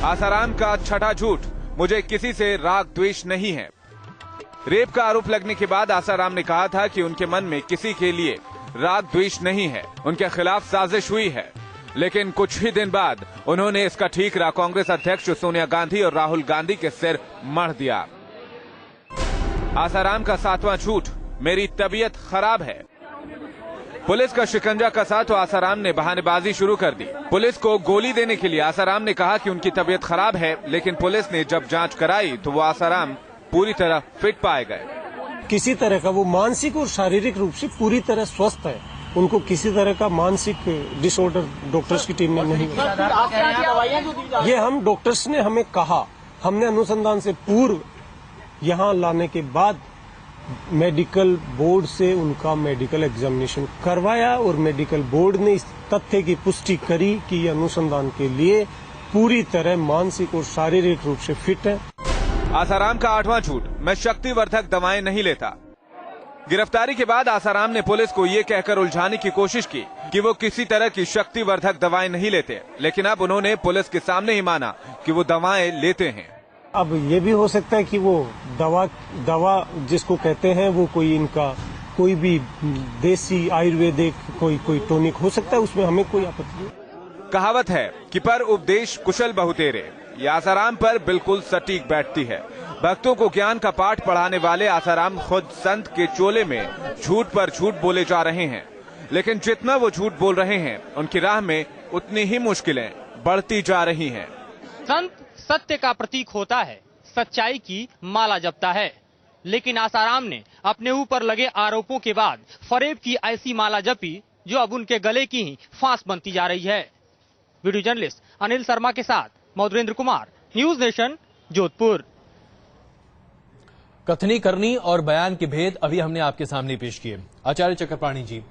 आसाराम का छठा झूठ, मुझे किसी से राग द्वेष नहीं है। रेप का आरोप लगने के बाद आसाराम ने कहा था कि उनके मन में किसी के लिए राग द्वेष नहीं है, उनके खिलाफ साजिश हुई है। लेकिन कुछ ही दिन बाद उन्होंने इसका ठीकरा कांग्रेस अध्यक्ष सोनिया गांधी और राहुल गांधी के सिर मढ़ दिया। आसाराम का सातवां झूठ, मेरी तबीयत खराब है। पुलिस का शिकंजा कसा तो आसाराम ने बहानेबाजी शुरू कर दी। पुलिस को गोली देने के लिए आसाराम ने कहा कि उनकी तबीयत खराब है, लेकिन पुलिस ने जब जांच कराई तो वो आसाराम पूरी तरह फिट पाए गए। किसी तरह का वो मानसिक और शारीरिक रूप से पूरी तरह स्वस्थ है, उनको किसी तरह का मानसिक डिसऑर्डर डॉक्टर्स की टीम ने नहीं। ये हम डॉक्टर्स ने हमें कहा, हमने अनुसंधान से पूर्व यहाँ लाने के बाद मेडिकल बोर्ड से उनका मेडिकल एग्जामिनेशन करवाया और मेडिकल बोर्ड ने इस तथ्य की पुष्टि करी कि ये अनुसंधान के लिए पूरी तरह मानसिक और शारीरिक रूप से फिट है। आसाराम का आठवां झूठ, मैं शक्तिवर्धक दवाएं नहीं लेता। गिरफ्तारी के बाद आसाराम ने पुलिस को ये कहकर उलझाने की कोशिश की कि वो किसी तरह की शक्तिवर्धक दवाएं नहीं लेते, लेकिन अब उन्होंने पुलिस के सामने ही माना कि वो दवाएं लेते हैं। अब ये भी हो सकता है कि वो दवा जिसको कहते हैं वो कोई इनका कोई भी देसी आयुर्वेदिक कोई टॉनिक हो सकता है, उसमें हमें कोई आपत्ति नहीं। कहावत है कि पर उपदेश कुशल बहुतेरे, ये आसाराम पर बिल्कुल सटीक बैठती है। भक्तों को ज्ञान का पाठ पढ़ाने वाले आसाराम खुद संत के चोले में झूठ पर झूठ बोले जा रहे हैं, लेकिन जितना वो झूठ बोल रहे हैं उनकी राह में उतनी ही मुश्किलें बढ़ती जा रही हैं। संत सत्य का प्रतीक होता है, सच्चाई की माला जपता है, लेकिन आसाराम ने अपने ऊपर लगे आरोपों के बाद फरेब की ऐसी माला जपी जो अब उनके गले की ही फांस बनती जा रही है। वीडियो जर्नलिस्ट अनिल शर्मा के साथ मधुरेंद्र कुमार, न्यूज नेशन, जोधपुर। कथनी करनी और बयान के भेद अभी हमने आपके सामने पेश किए। आचार्य चक्रपाणी जी,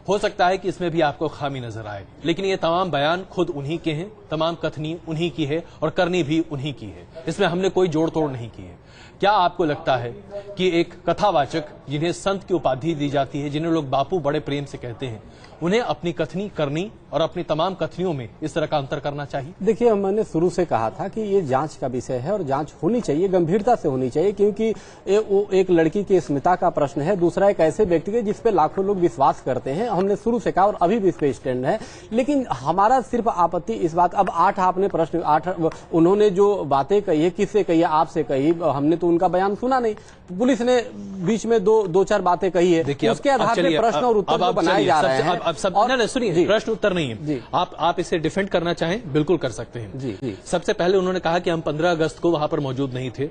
हो सकता है कि इसमें भी आपको खामी नजर आए, लेकिन ये तमाम बयान खुद उन्हीं के हैं, तमाम कथनी उन्हीं की है और करनी भी उन्हीं की है। इसमें हमने कोई जोड़ तोड़ नहीं की है। क्या आपको लगता है कि एक कथावाचक जिन्हें संत की उपाधि दी जाती है, जिन्हें लोग बापू बड़े प्रेम से कहते हैं, उन्हें अपनी कथनी करनी और अपनी तमाम कथनियों में इस तरह का अंतर करना चाहिए? देखिए, मैंने शुरू से कहा था कि ये जांच का विषय है और जांच होनी चाहिए, गंभीरता से होनी चाहिए, क्योंकि वो एक लड़की की अस्मिता का प्रश्न है, दूसरा एक ऐसे व्यक्ति के जिस पे लाखों लोग विश्वास करते हैं। हमने शुरू से कहा और अभी भी इस पे स्टैंड है। लेकिन हमारा सिर्फ आपत्ति इस बात, अब 8 आपने प्रश्न 8 उन्होंने जो बातें कही है, किससे कही है, आपसे कही, हमने तो उनका बयान सुना नहीं। पुलिस ने बीच में दो चार बातें कही है, उसके आधार पर प्रश्न और उत्तर बनाए जा रहे हैं। अब सब सुनिए, प्रश्न उत्तर नहीं है, आप इसे डिफेंड करना चाहें बिल्कुल कर सकते हैं। जी। सबसे पहले उन्होंने कहा कि हम 15 अगस्त को वहां पर मौजूद नहीं थे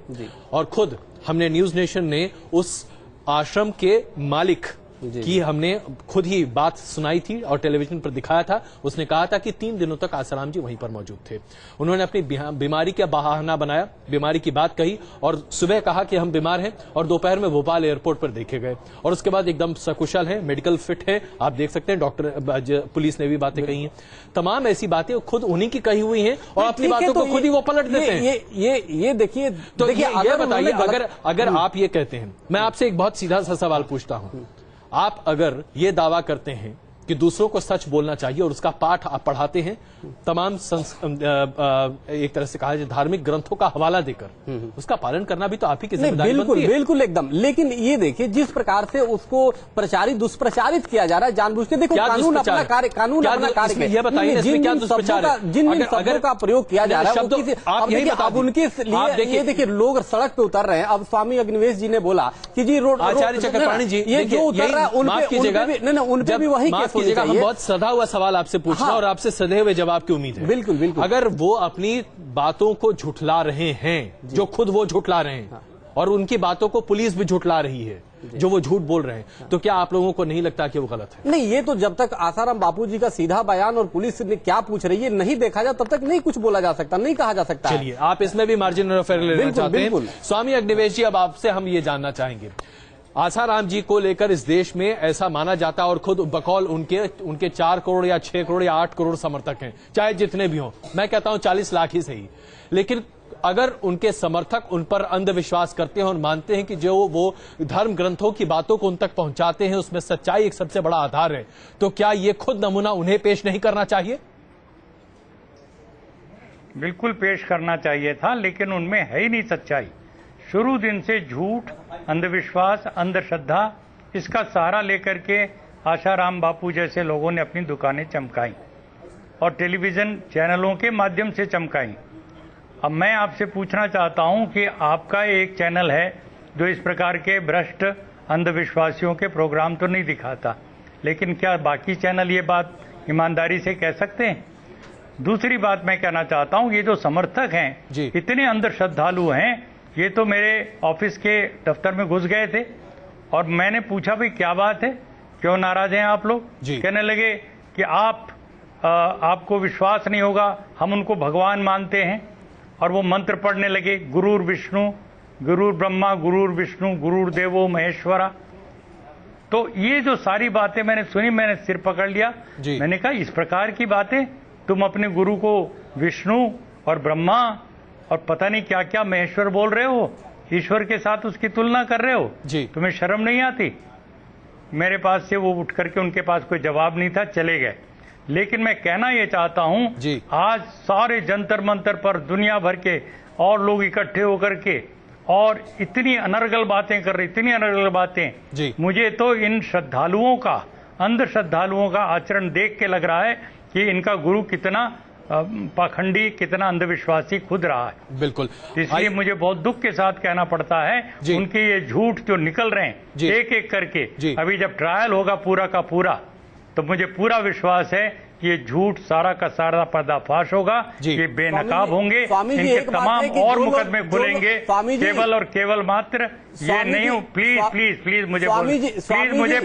और खुद हमने न्यूज नेशन ने उस आश्रम के मालिक की हमने खुद ही बात सुनाई थी और टेलीविजन पर दिखाया था। उसने कहा था कि 3 दिनों तक आसाराम जी वहीं पर मौजूद थे। उन्होंने अपनी बीमारी का बहाना बनाया, बीमारी की बात कही और सुबह कहा कि हम बीमार हैं और दोपहर में भोपाल एयरपोर्ट पर देखे गए और उसके बाद एकदम सकुशल है, मेडिकल फिट है। आप देख सकते हैं, डॉक्टर पुलिस ने भी बातें कही हैं। तमाम ऐसी बातें खुद उन्हीं की कही हुई हैं और अपनी बातों को खुद ही वो पलट देते हैं। ये देखिए, तो ये बताइए, अगर आप ये कहते हैं, मैं आपसे एक बहुत सीधा सा सवाल पूछता हूं, आप अगर ये दावा करते हैं कि दूसरों को सच बोलना चाहिए और उसका पाठ आप पढ़ाते हैं तमाम एक तरह से कहा जाए धार्मिक ग्रंथों का हवाला देकर, उसका पालन करना भी तो आप ही की जिम्मेदारी बनती है। बिल्कुल एकदम। लेकिन ये देखिए, जिस प्रकार से उसको दुष्प्रचारित किया जा रहा है जानबूझ के, देखो कानून अपना कार्य ये बताइए, जिन शब्दों का प्रयोग किया जा रहा है, अब उनके लिए ये देखिए लोग सड़क पे उतर रहे हैं। अब स्वामी अग्निवेश जी ने बोला कि जी आचार्य चक्रपाणी जी, ये जो उतर रहा है उनपे भी वही हम बहुत सधा हुआ सवाल आपसे पूछ रहे हैं और आपसे सधे हुए जवाब की उम्मीद है। बिल्कुल। अगर वो अपनी बातों को झुठला रहे हैं, जो खुद वो झुठला रहे हैं, और उनकी बातों को पुलिस भी झुठला रही है, जो वो झूठ बोल रहे हैं, तो क्या आप लोगों को नहीं लगता कि वो गलत है? नहीं, ये तो जब तक आसाराम बापू जी का सीधा बयान और पुलिस ने क्या पूछ रही है नहीं देखा जाए, तब तक नहीं कुछ बोला जा सकता, नहीं कहा जा सकता। चलिए, आप इसमें भी मार्जिन ऑफ एरर लेना चाहते हैं। स्वामी अग्निवेश जी, अब आपसे हम ये जानना चाहेंगे, आसाराम जी को लेकर इस देश में ऐसा माना जाता है और खुद बकौल उनके 4 करोड़ या 6 करोड़ या 8 करोड़ समर्थक हैं, चाहे जितने भी हों, मैं कहता हूं 40 लाख ही सही, लेकिन अगर उनके समर्थक उन पर अंधविश्वास करते हैं और मानते हैं कि जो वो धर्म ग्रंथों की बातों को उन तक पहुंचाते हैं उसमें सच्चाई एक सबसे बड़ा आधार है, तो क्या ये खुद नमूना उन्हें पेश नहीं करना चाहिए? बिल्कुल पेश करना चाहिए था, लेकिन उनमें है ही नहीं सच्चाई। शुरू दिन से झूठ, अंधविश्वास, अंधश्रद्धा, इसका सहारा लेकर के आशाराम बापू जैसे लोगों ने अपनी दुकानें चमकाई और टेलीविजन चैनलों के माध्यम से चमकाई। अब मैं आपसे पूछना चाहता हूं कि आपका एक चैनल है जो इस प्रकार के भ्रष्ट अंधविश्वासियों के प्रोग्राम तो नहीं दिखाता, लेकिन क्या बाकी चैनल ये बात ईमानदारी से कह सकते हैं? दूसरी बात मैं कहना चाहता हूं, ये जो समर्थक हैं, इतने अंध श्रद्धालु हैं, ये तो मेरे ऑफिस के दफ्तर में घुस गए थे और मैंने पूछा भाई क्या बात है, क्यों नाराज हैं आप लोग? कहने लगे कि आपको विश्वास नहीं होगा, हम उनको भगवान मानते हैं। और वो मंत्र पढ़ने लगे, गुरुर विष्णु, गुरुर ब्रह्मा, गुरुर विष्णु, गुरुर देवो महेश्वरा। तो ये जो सारी बातें मैंने सुनी, मैंने सिर पकड़ लिया। मैंने कहा इस प्रकार की बातें तुम अपने गुरु को विष्णु और ब्रह्मा और पता नहीं क्या क्या महेश्वर बोल रहे हो, ईश्वर के साथ उसकी तुलना कर रहे हो, तुम्हें शर्म नहीं आती? मेरे पास से वो उठ करके, उनके पास कोई जवाब नहीं था, चले गए। लेकिन मैं कहना ये चाहता हूं, आज सारे जंतर मंतर पर दुनिया भर के और लोग इकट्ठे होकर के और इतनी अनर्गल बातें कर रहे, इतनी अनर्गल बातें। मुझे तो इन श्रद्धालुओं का, अंध श्रद्धालुओं का आचरण देख के लग रहा है कि इनका गुरु कितना पाखंडी, कितना अंधविश्वासी खुद रहा है। बिल्कुल, इसलिए मुझे बहुत दुख के साथ कहना पड़ता है, उनके ये झूठ जो निकल रहे हैं एक एक करके, अभी जब ट्रायल होगा पूरा का पूरा, तो मुझे पूरा विश्वास है कि ये झूठ सारा का सारा पर्दाफाश होगा, ये बेनकाब होंगे, इनके तमाम और मुकदमे खुलेंगे, केवल और केवल मात्र ये नहीं हो। प्लीज प्लीज प्लीज मुझे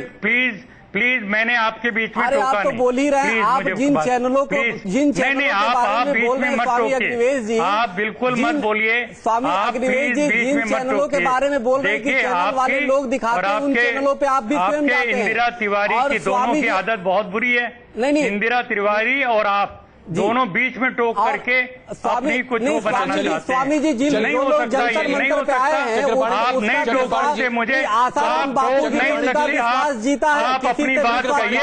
प्लीज मैंने आपके बीच में टोका आप तो बोल ही रहे हैं, आप जिन चैनलों को, जिन चैनलों के बारे में बोल रहे हैं स्वामी अग्निवेश जी, आप बिल्कुल मत बोलिए। स्वामी अग्निवेश जी, जिन चैनलों के बारे में बोल रहे हैं कि चैनल वाले लोग दिखाते हैं, उन चैनलों पे आप भी स्वयं जाते हैं। इंदिरा तिवारी की दोनों की आदत बहुत बुरी है। नहीं, इंदिरा तिवारी और आप दोनों बीच में टोक करके अपनी कुछ बनाना चाहते हैं। स्वामी जी, जिन लोग जंतर मंतर पे आए हैं, आप नहीं टोक सकते मुझे, आसाराम बापू जी ने उनका विश्वास जीता है, आप अपनी बात कहिए,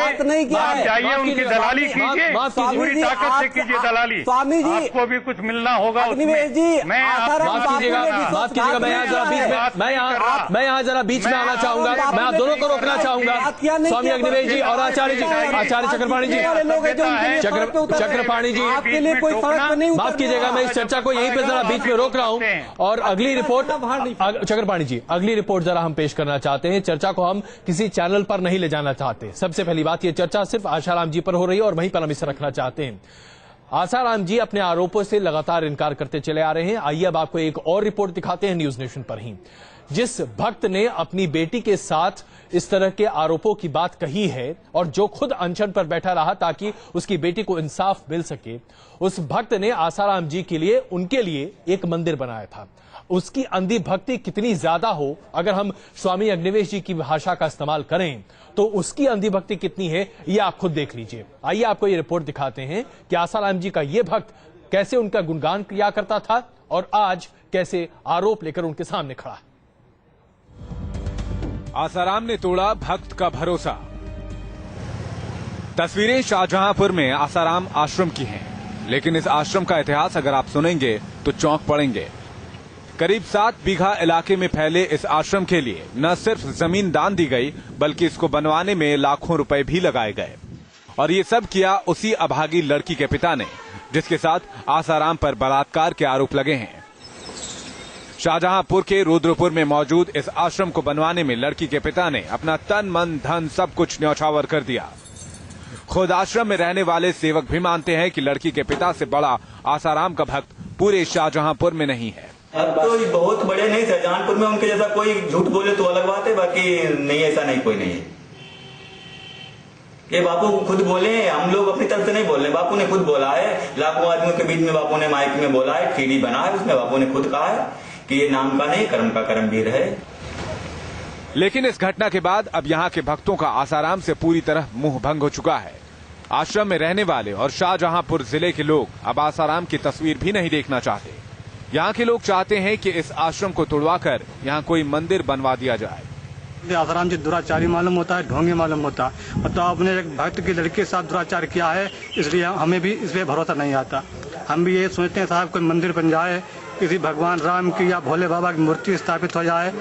आप जाइए उनकी दलाली कीजिए, पूरी ताकत से कीजिए दलाली। स्वामी जी, आपको भी कुछ मिलना होगा। अग्निवेश जी, मैं यहाँ जरा बीच में आना चाहूंगा, मैं आप दोनों को रोकना चाहूंगा, स्वामी अग्निवेश जी और आचार्य जी, आचार्य चक्रपाणी जी, चक्रपाणी जी, आपके लिए कोई फर्क नहीं। माफ कीजिएगा, मैं इस चर्चा को यहीं पे जरा बीच में रोक रहा हूं और अगली रिपोर्ट, चक्रपाणी जी, अगली रिपोर्ट जरा हम पेश करना चाहते हैं। चर्चा को हम किसी चैनल पर नहीं ले जाना चाहते। सबसे पहली बात, ये चर्चा सिर्फ आशाराम जी पर हो रही है और वहीं पर हम इसे रखना चाहते हैं। आसाराम जी अपने आरोपों से लगातार इनकार करते चले आ रहे हैं। आइए अब आपको एक और रिपोर्ट दिखाते हैं न्यूज नेशन पर ही। जिस भक्त ने अपनी बेटी के साथ इस तरह के आरोपों की बात कही है और जो खुद अनशन पर बैठा रहा ताकि उसकी बेटी को इंसाफ मिल सके, उस भक्त ने आसाराम जी के लिए, उनके लिए एक मंदिर बनाया था। उसकी अंधी भक्ति कितनी ज्यादा हो, अगर हम स्वामी अग्निवेश जी की भाषा का इस्तेमाल करें तो उसकी अंधी भक्ति कितनी है, ये आप खुद देख लीजिए। आइए आपको ये रिपोर्ट दिखाते हैं कि आसाराम जी का ये भक्त कैसे उनका गुणगान किया करता था और आज कैसे आरोप लेकर उनके सामने खड़ा है। आसाराम ने तोड़ा भक्त का भरोसा। तस्वीरें शाहजहांपुर में आसाराम आश्रम की हैं, लेकिन इस आश्रम का इतिहास अगर आप सुनेंगे तो चौंक पड़ेंगे। करीब 7 बीघा इलाके में फैले इस आश्रम के लिए न सिर्फ जमीन दान दी गई, बल्कि इसको बनवाने में लाखों रुपए भी लगाए गए। और ये सब किया उसी अभागी लड़की के पिता ने, जिसके साथ आसाराम पर बलात्कार के आरोप लगे हैं। शाहजहांपुर के रुद्रपुर में मौजूद इस आश्रम को बनवाने में लड़की के पिता ने अपना तन मन धन सब कुछ न्यौछावर कर दिया। खुद आश्रम में रहने वाले सेवक भी मानते हैं कि लड़की के पिता से बड़ा आसाराम का भक्त पूरे शाहजहांपुर में नहीं है। अब तो बहुत बड़े नहीं, शाहजहांपुर में उनके जैसा कोई झूठ बोले तो अलग बात है, बाकी नहीं, ऐसा नहीं, कोई नहीं है। ये बापू खुद बोले, हम लोग अपनी तरफ से नहीं बोल रहे, बापू ने खुद बोला है। लाखों आदमियों के बीच में बापू ने माइक में बोला है, सीडी बना है, उसमें बापू ने खुद कहा है कि ये नाम का नहीं, कर्म का कर्मवीर है। लेकिन इस घटना के बाद अब यहाँ के भक्तों का आसाराम से पूरी तरह मुंह भंग हो चुका है। आश्रम में रहने वाले और शाहजहांपुर जिले के लोग अब आसाराम की तस्वीर भी नहीं देखना चाहते। यहाँ के लोग चाहते हैं कि इस आश्रम को तुड़वाकर यहाँ कोई मंदिर बनवा दिया जाए। आसाराम जी दुराचारी मालूम होता है, ढोंगी मालूम होता है। तो आपने एक भक्त की लड़की के साथ दुराचार किया है, इसलिए हमें भी इस पे भरोसा नहीं आता। हम भी यही सोचते हैं साहब कोई मंदिर बन जाए, किसी भगवान राम की या भोले बाबा की मूर्ति स्थापित हो जाए,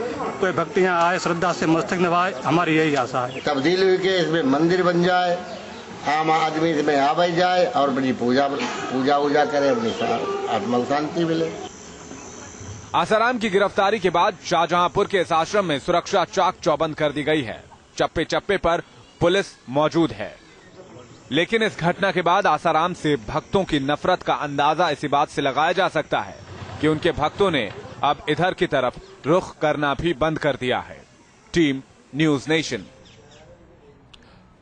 कोई भक्ति यहाँ आए, श्रद्धा से मस्तक नवाए, हमारी यही आशा है। तब्दील हुई के इसमें मंदिर बन जाए, आम आदमी इसमें आ बैठ जाए और बड़ी पूजा करे, अपनी आत्मा शांति मिले। आसाराम की गिरफ्तारी के बाद शाहजहांपुर के इस आश्रम में सुरक्षा चाक चौबंद कर दी गई है। चप्पे चप्पे पर पुलिस मौजूद है। लेकिन इस घटना के बाद आसाराम से भक्तों की नफरत का अंदाजा इसी बात से लगाया जा सकता है कि उनके भक्तों ने अब इधर की तरफ रुख करना भी बंद कर दिया है। Team news nation.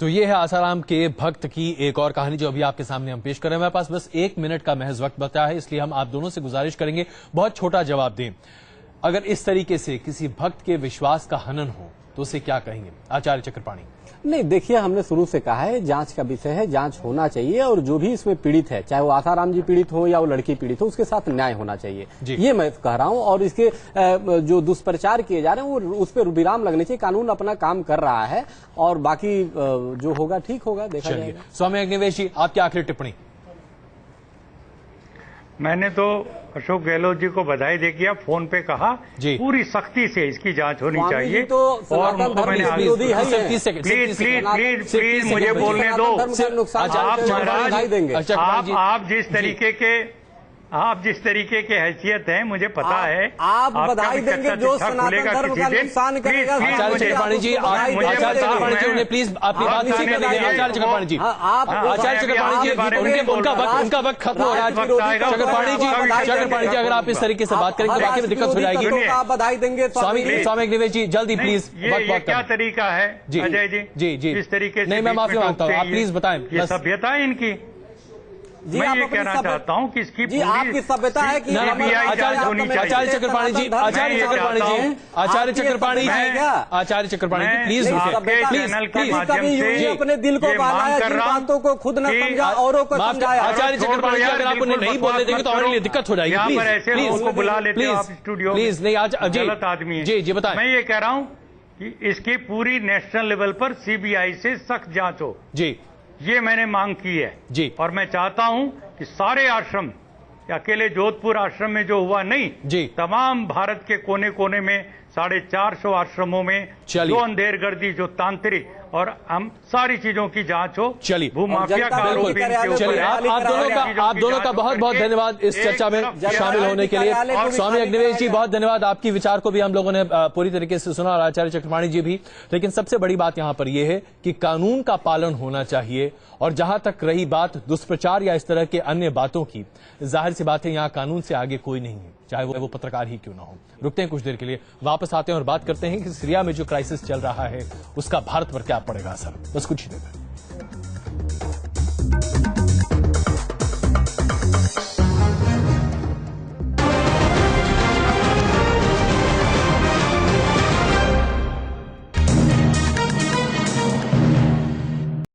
तो ये है आसाराम के भक्त की एक और कहानी जो अभी आपके सामने हम पेश कर रहे हैं। हमारे पास बस 1 मिनट का महज वक्त बचा है, इसलिए हम आप दोनों से गुजारिश करेंगे बहुत छोटा जवाब दें। अगर इस तरीके से किसी भक्त के विश्वास का हनन हो तो उसे क्या कहेंगे? आचार्य चक्रपाणी। नहीं, देखिए, हमने शुरू से कहा है जांच का विषय है, जांच होना चाहिए और जो भी इसमें पीड़ित है, चाहे वो आसाराम जी पीड़ित हो या वो लड़की पीड़ित हो, उसके साथ न्याय होना चाहिए, ये मैं कह रहा हूं। और इसके जो दुष्प्रचार किए जा रहे हैं वो उस पर विराम लगने चाहिए। कानून अपना काम कर रहा है और बाकी जो होगा ठीक होगा, देखा जाएगा। स्वामी अग्निवेश जी, आपकी आखिरी टिप्पणी। मैंने तो अशोक गहलोत जी को बधाई दे किया, फोन पे कहा पूरी सख्ती से इसकी जांच होनी चाहिए। तो और प्लीज मुझे बोलने दो। आप जिस तरीके के हैसियत हैं मुझे पता है। आप बधाई देंगे जो सनातन धर्म का नुकसान करेगा। आचार्य चक्रपाणी जी, प्लीज अपनी बात आचार्य चक्रपाणी जी, आचार्य चक्रपाणी जी, उनका वक्त खत्म हो रहा है। चक्रपाणी जी, अगर आप इस तरीके से बात करेंगे तो वाकई में दिक्कत हो जाएगी। आप बधाई देंगे। स्वामी अग्निवेश जी, जल्दी प्लीज। ये क्या तरीका है अजय जी? जी, इस तरीके से नहीं, मैं माफी मांगता हूँ, आप प्लीज बताएं। ये सभ्यता है इनकी। मैं ये कहना चाहता हूँ कि इसकी पूरी आपकी सभ्यता है कि सीबीआई जांच होनी चाहिए। आचार्य चक्रपाणी जी, आचार्य चक्रपाणी जी, प्लीज प्लीज अपने दिल को बहलाया, जिन बातों को खुद न समझा औरों को समझाया। आचार्य चक्रपाणी जी, अगर आप उन्हें नहीं बोलने देंगे तो हमारे लिए दिक्कत हो जाएगी। यहाँ पर ऐसे लोगों को बुला लेते हो आप स्टूडियो, प्लीज। नहीं, गलत आदमी है। जी बताएं। मैं ये कह रहा हूँ कि इसकी पूरी नेशनल लेवल पर सीबीआई से सख्त जांच हो। जी, ये मैंने मांग की है जी। और मैं चाहता हूं कि सारे आश्रम, अकेले जोधपुर आश्रम में जो हुआ नहीं जी, तमाम भारत के कोने कोने में 450 आश्रमों में जो अंधेरगर्दी, जो तांत्रिक और हम सारी चीजों की जांच हो। चलिए, भूमाफिया का आरोप भी इनके ऊपर चलिए, आप दोनों का बहुत बहुत धन्यवाद इस चर्चा में शामिल होने के लिए। स्वामी अग्निवेश जी, बहुत धन्यवाद। आपकी विचार को भी हम लोगों ने पूरी तरीके से सुना और आचार्य चक्रपाणी जी भी। लेकिन सबसे बड़ी बात यहां पर यह है कि कानून का पालन होना चाहिए। और जहां तक रही बात दुष्प्रचार या इस तरह के अन्य बातों की, जाहिर सी बात है यहां कानून से आगे कोई नहीं है, चाहे वो पत्रकार ही क्यों ना हो। रुकते हैं कुछ देर के लिए, वापस आते हैं और बात करते हैं कि सीरिया में जो क्राइसिस चल रहा है उसका भारत पर क्या पड़ेगा असर। बस कुछ ही देर।